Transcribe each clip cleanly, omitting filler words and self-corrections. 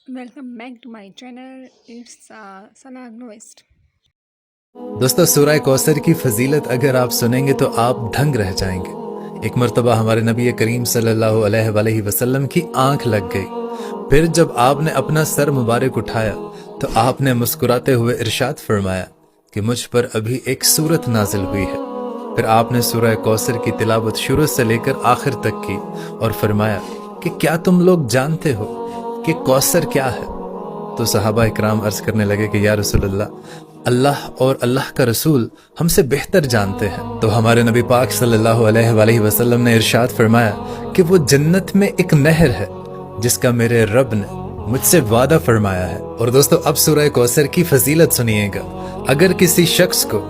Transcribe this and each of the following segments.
Welcome back to my channel. It's Sana Agnovist. दोस्तों सूरह कौसर की फजीलत अगर आप सुनेंगे तो आप दंग रह जाएंगे। एक मर्तबा हमारे नबी करीम सल्लल्लाहु अलैहि वसल्लम की आंख लग गई। फिर जब आपने अपना सर मुबारक उठाया तो आपने मुस्कुराते हुए इरशाद फरमाया कि मुझ पर अभी एक सूरत नाजिल हुई है। फिर आपने सूरह कौसर की तिलावत शुरू से लेकर आखिर तक की और फरमाया कि क्या तुम लोग जानते हो कि कौसर क्या है? तो सहाबा इकराम अर्ज करने लगे कि या रसूलल्लाह, अल्लाह और अल्लाह का रसूल हमसे बेहतर जानते हैं। तो हमारे नबी पाक सल्लल्लाहु अलैहि वसल्लम ने इरशाद फरमाया कि वो जन्नत में एक नहर है जिसका मेरे रब ने मुझसे वादा फरमाया है। और दोस्तों अब सूरह कौसर की फजीलत सुनिएगा। अगर किसी शख्स को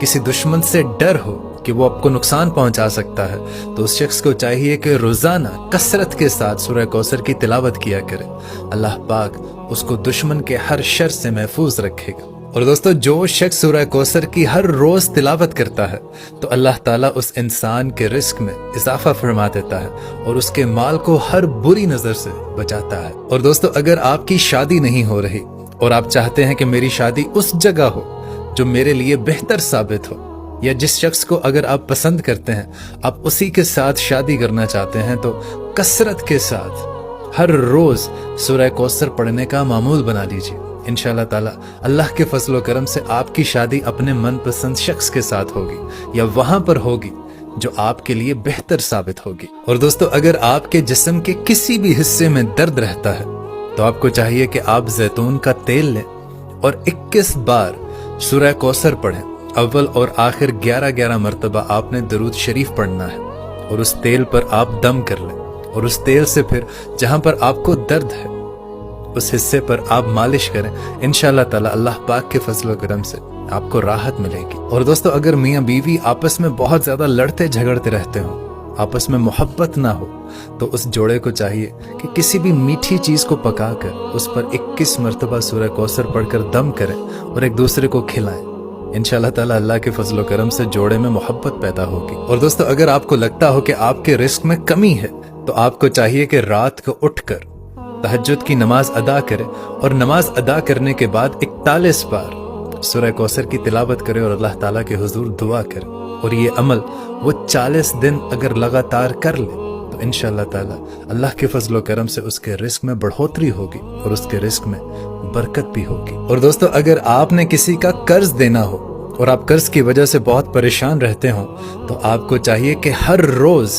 किसी दुश्मन से डर हो कि वो आपको नुकसान पहुंचा सकता है तो उस शख्स को चाहिए कि रोजाना कसरत के साथ सूरह कौसर की तिलावत किया करे। अल्लाह पाक उसको दुश्मन के हर शर से महफूज रखेगा। और दोस्तों जो शख्स सूरह कौसर की हर रोज तिलावत करता है तो अल्लाह ताला उस इंसान के रिस्क में इजाफा फरमा देता है और उसके माल को हर बुरी नजर से बचाता है। और दोस्तों अगर आपकी शादी नहीं हो रही और आप चाहते हैं कि मेरी शादी उस जगह हो जो मेरे लिए बेहतर साबित हो, या जिस शख्स को अगर आप पसंद करते हैं आप उसी के साथ शादी करना चाहते हैं तो कसरत के साथ हर रोज सूरह कौसर पढ़ने का मामूल बना लीजिए। इंशाअल्लाह ताला अल्लाह के फजल व करम से आपकी शादी अपने मनपसंद शख्स के साथ होगी या वहां पर होगी जो आपके लिए बेहतर साबित होगी। और दोस्तों अगर आपके जिस्म के किसी भी हिस्से में दर्द रहता है तो आपको चाहिए कि आप जैतून का तेल लें और 21 बार सूरह कौसर पढ़ें। अव्वल और आखिर 11-11 मरतबा आपने दरूद शरीफ पढ़ना है और उस तेल पर आप दम कर लें और उस तेल से फिर जहां पर आपको दर्द है उस हिस्से पर आप मालिश करें। इंशाअल्लाह ताला अल्लाह पाक के फजल व करम से आपको राहत मिलेगी। और दोस्तों अगर मियाँ बीवी आपस में बहुत ज्यादा लड़ते झगड़ते रहते हो, आपस में मोहब्बत ना हो, तो उस जोड़े को चाहिए कि किसी भी मीठी चीज को पकाकर उस पर 21 मरतबा सूरह कौसर पढ़कर दम करें और एक दूसरे को खिलाएं। इंशाअल्लाह ताला अल्लाह के फजल व करम से जोड़े में मोहब्बत पैदा होगी। और दोस्तों अगर आपको लगता हो कि आपके रिस्क में कमी है तो आपको चाहिए कि रात को उठकर तहज्जुद की नमाज अदा करें और नमाज अदा करने के बाद 41 बार सूरह कौसर की तिलावत करें और अल्लाह ताला के हुजूर दुआ करें। और ये अमल वो 40 दिन अगर लगातार कर ले तो इंशाअल्लाह ताला अल्लाह के फजल व करम से उसके रिस्क में बढ़ोतरी होगी और उसके रिस्क में बरकत भी होगी। और दोस्तों अगर आपने किसी का कर्ज देना हो और आप कर्ज की वजह से बहुत परेशान रहते हो तो आपको चाहिए कि हर रोज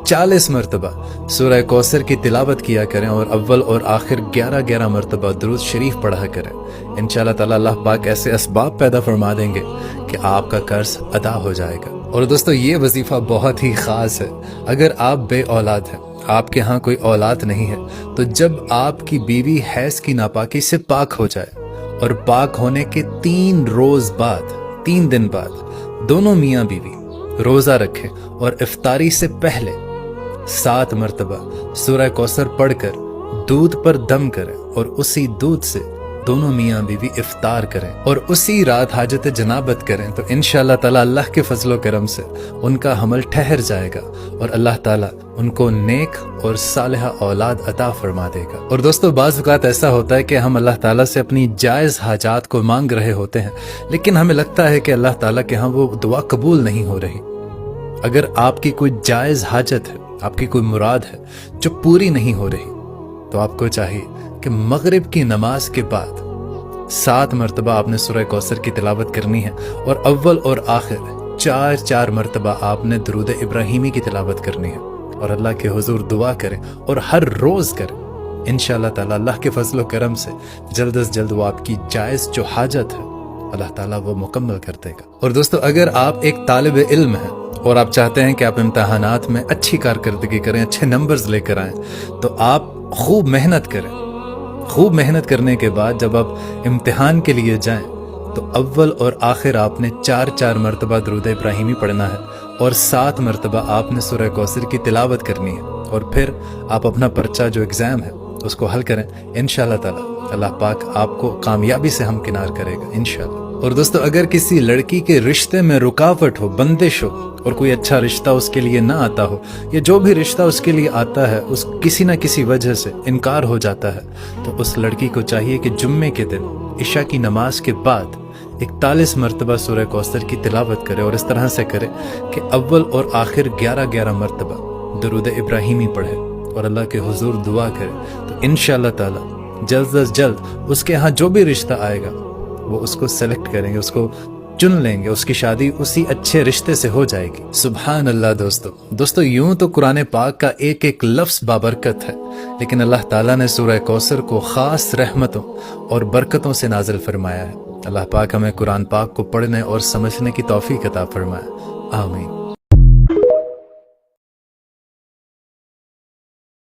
40 मरतबा सूरह कौसर की तिलावत किया करें और अव्वल और आखिर 11-11 मरतबा दरूद शरीफ पढ़ा करें। इंशाअल्लाह ताला अल्लाह पाक ऐसे असबाब पैदा फरमा देंगे कि आपका कर्ज अदा हो जाएगा। और दोस्तों ये वजीफा बहुत ही खास है। अगर आप बे औलाद हैं, आपके यहाँ कोई औलाद नहीं है, तो जब आपकी बीवी हैज की नापाकी से पाक हो जाए और पाक होने के 3 दिन बाद दोनों मियाँ बीवी रोजा रखें और इफ्तारी से पहले 7 मरतबा सूरह कौसर पढ़कर दूध पर दम करें और उसी दूध से दोनों मियाँ बीवी इफ्तार करें और उसी रात हाजत जनाबत करें तो इंशाअल्लाह ताला अल्लाह के फजल व करम से उनका हमल ठहर जाएगा और अल्लाह ताला उनको नेक और सालिहा औलाद अता फरमा देगा। और दोस्तों बाज़ औक़ात ऐसा होता है कि हम अल्लाह ताला से अपनी जायज़ हाजात को मांग रहे होते हैं लेकिन हमें लगता है कि अल्लाह ताला के यहाँ वो दुआ कबूल नहीं हो रही। अगर आपकी कोई जायज़ हाजत है, आपकी कोई मुराद है जो पूरी नहीं हो रही तो आपको चाहिए कि मगरिब की नमाज के बाद 7 मरतबा आपने सूरह कौसर की तिलावत करनी है और अव्वल और आखिर 4 मरतबा आपने दरूद इब्राहिमी की तिलावत करनी है और अल्लाह के हुजूर दुआ करें और हर रोज करें। इंशाअल्लाह ताला अल्लाह के फजल व करम से जल्द अज जल्द वो आपकी जायज़ जो हाजत है अल्लाह ताला वो मुकम्मल कर देगा। और दोस्तों अगर आप एक तालिब इल्म हैं और आप चाहते हैं कि आप इम्तहानात में अच्छी कारकर्दगी करें, अच्छे नंबर्स लेकर आएं, तो आप खूब मेहनत करें। खूब मेहनत करने के बाद जब आप इम्तिहान के लिए जाएं तो अव्वल और आखिर आपने 4 मरतबा दरूद इब्राहिमी पढ़ना है और 7 मरतबा आपने सूरह कौसर की तिलावत करनी है और फिर आप अपना पर्चा जो एग्ज़ाम है उसको हल करें। इंशाअल्लाह ताला अल्लाह पाक आपको कामयाबी से हमकिनार करेगा इंशाअल्लाह। اور دوستو اگر کسی لڑکی کے رشتے میں رکاوٹ ہو، بندش ہو، اور کوئی اچھا رشتہ اس کے لیے نہ آتا ہو، یا جو بھی رشتہ اس کے لیے آتا ہے اس کسی نہ کسی وجہ سے انکار ہو جاتا ہے، تو اس لڑکی کو چاہیے کہ جمعے کے دن عشاء کی نماز کے بعد 41 مرتبہ سورہ کوثر کی تلاوت کرے، اور اس طرح سے کرے کہ اول اور آخر 11 مرتبہ درود ابراہیمی پڑھے اور اللہ کے حضور دعا کرے، تو انشاءاللہ تعالی جلد از جلد اس کے ہاں جو بھی رشتہ آئے گا وہ اس کو سلیکٹ کریں گے، اس کو چن لیں گے، اس کی شادی اسی اچھے رشتے سے ہو جائے گی۔ سبحان اللہ۔ دوستو یوں تو قرآن پاک کا ایک ایک لفظ بابرکت ہے، لیکن اللہ تعالیٰ نے سورہ کوثر کو خاص رحمتوں اور برکتوں سے نازل فرمایا ہے۔ اللہ پاک ہمیں قرآن پاک کو پڑھنے اور سمجھنے کی توفیق عطا فرمائے، آمین۔